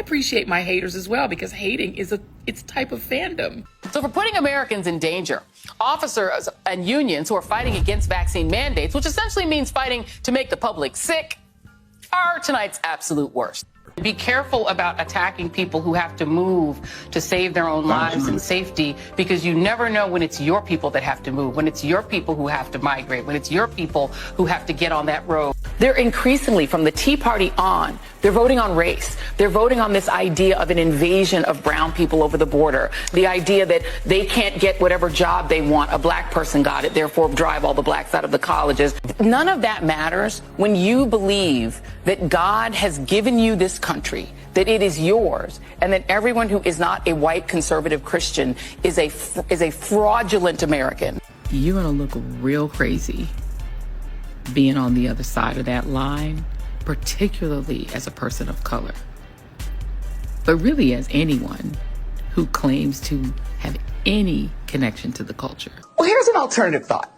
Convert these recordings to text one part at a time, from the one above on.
appreciate my haters as well, because hating is it's a type of fandom. So for putting Americans in danger, officers and unions who are fighting against vaccine mandates, which essentially means fighting to make the public sick, are tonight's absolute worst. Be careful about attacking people who have to move to save their own lives and safety, because you never know when it's your people that have to move, when it's your people who have to migrate, when it's your people who have to get on that road. They're increasingly, from the Tea Party on, they're voting on race. They're voting on this idea of an invasion of brown people over the border. The idea that they can't get whatever job they want. A black person got it, therefore drive all the blacks out of the colleges. None of that matters when you believe that God has given you this country, that it is yours, and that everyone who is not a white conservative Christian is a fraudulent American. You're going to look real crazy being on the other side of that line, particularly as a person of color, but really as anyone who claims to have any connection to the culture. Well, here's an alternative thought.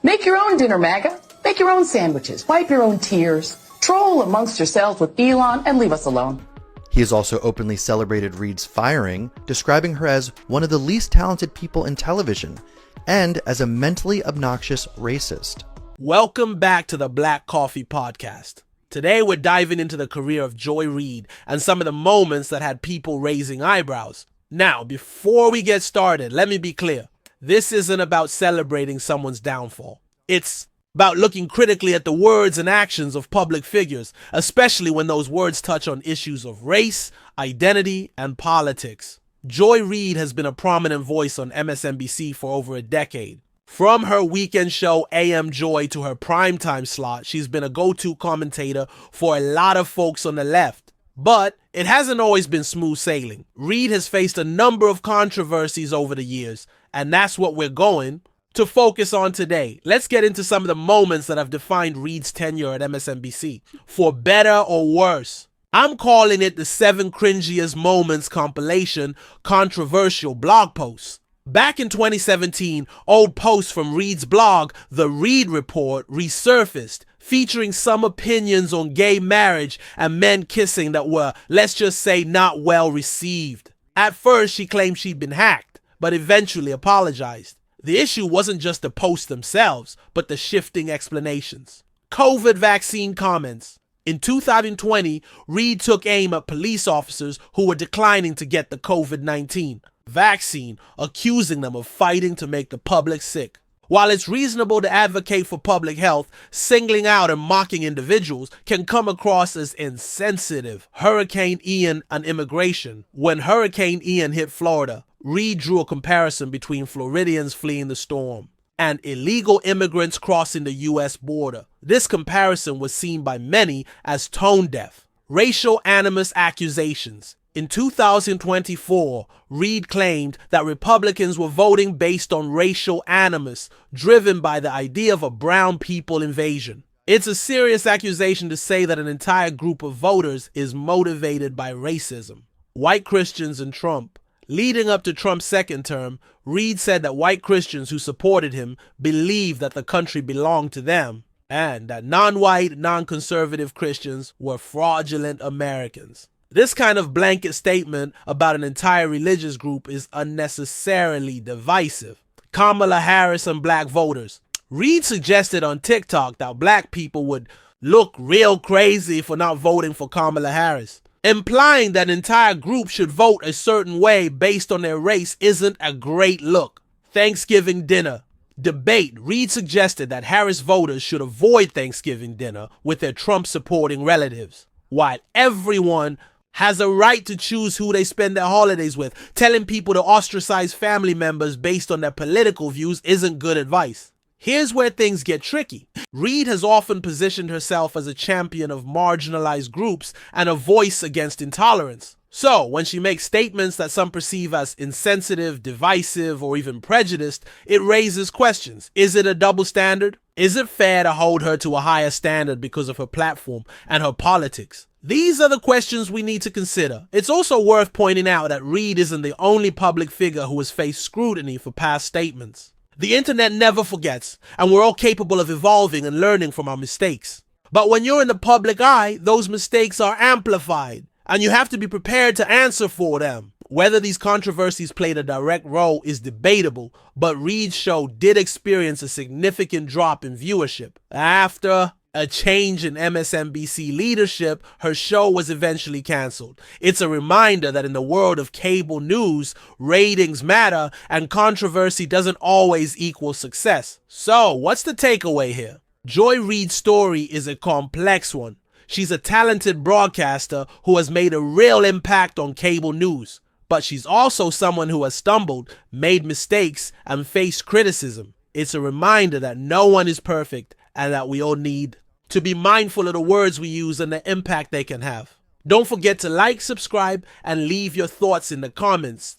Make your own dinner, MAGA. Make your own sandwiches. Wipe your own tears. Troll amongst yourselves with Elon and leave us alone. He has also openly celebrated Reid's firing, describing her as one of the least talented people in television and as a mentally obnoxious racist. Welcome back to the Black Coffee Podcast. Today we're diving into the career of Joy Reid and some of the moments that had people raising eyebrows. Now, before we get started, let me be clear. This isn't about celebrating someone's downfall. It's about looking critically at the words and actions of public figures, especially when those words touch on issues of race, identity, and politics. Joy Reid has been a prominent voice on MSNBC for over a decade. From her weekend show AM Joy to her primetime slot, she's been a go-to commentator for a lot of folks on the left. But it hasn't always been smooth sailing. Reid has faced a number of controversies over the years, and that's what we're going to focus on today. Let's get into some of the moments that have defined Reid's tenure at MSNBC, for better or worse. I'm calling it the 7 Cringiest Moments compilation controversial blog posts. Back in 2017, old posts from Reid's blog, The Reid Report, resurfaced, featuring some opinions on gay marriage and men kissing that were, let's just say, not well received. At first, she claimed she'd been hacked, but eventually apologized. The issue wasn't just the posts themselves, but the shifting explanations. COVID vaccine comments. In 2020, Reid took aim at police officers who were declining to get the COVID-19 vaccine, accusing them of fighting to make the public sick. While it's reasonable to advocate for public health, singling out and mocking individuals can come across as insensitive. Hurricane Ian and immigration. When Hurricane Ian hit Florida, Reid drew a comparison between Floridians fleeing the storm and illegal immigrants crossing the U.S. border. This comparison was seen by many as tone deaf. Racial animus accusations. In 2024, Reid claimed that Republicans were voting based on racial animus, driven by the idea of a brown people invasion. It's a serious accusation to say that an entire group of voters is motivated by racism. White Christians and Trump. Leading up to Trump's second term, Reid said that white Christians who supported him believed that the country belonged to them, and that non-white, non-conservative Christians were fraudulent Americans. This kind of blanket statement about an entire religious group is unnecessarily divisive. Kamala Harris and black voters. Reid suggested on TikTok that black people would look real crazy for not voting for Kamala Harris. Implying that an entire group should vote a certain way based on their race isn't a great look. Thanksgiving dinner. Debate. Reid suggested that Harris voters should avoid Thanksgiving dinner with their Trump-supporting relatives, while everyone has a right to choose who they spend their holidays with. Telling people to ostracize family members based on their political views isn't good advice. Here's where things get tricky. Reid has often positioned herself as a champion of marginalized groups and a voice against intolerance. So, when she makes statements that some perceive as insensitive, divisive, or even prejudiced, it raises questions. Is it a double standard? Is it fair to hold her to a higher standard because of her platform and her politics? These are the questions we need to consider. It's also worth pointing out that Reid isn't the only public figure who has faced scrutiny for past statements. The internet never forgets, and we're all capable of evolving and learning from our mistakes. But when you're in the public eye, those mistakes are amplified. and you have to be prepared to answer for them. Whether these controversies played a direct role is debatable, but Reid's show did experience a significant drop in viewership. After a change in MSNBC leadership, her show was eventually canceled. It's a reminder that in the world of cable news, ratings matter and controversy doesn't always equal success. So, what's the takeaway here? Joy Reid's story is a complex one. She's a talented broadcaster who has made a real impact on cable news. But she's also someone who has stumbled, made mistakes, and faced criticism. It's a reminder that no one is perfect and that we all need to be mindful of the words we use and the impact they can have. Don't forget to like, subscribe, and leave your thoughts in the comments.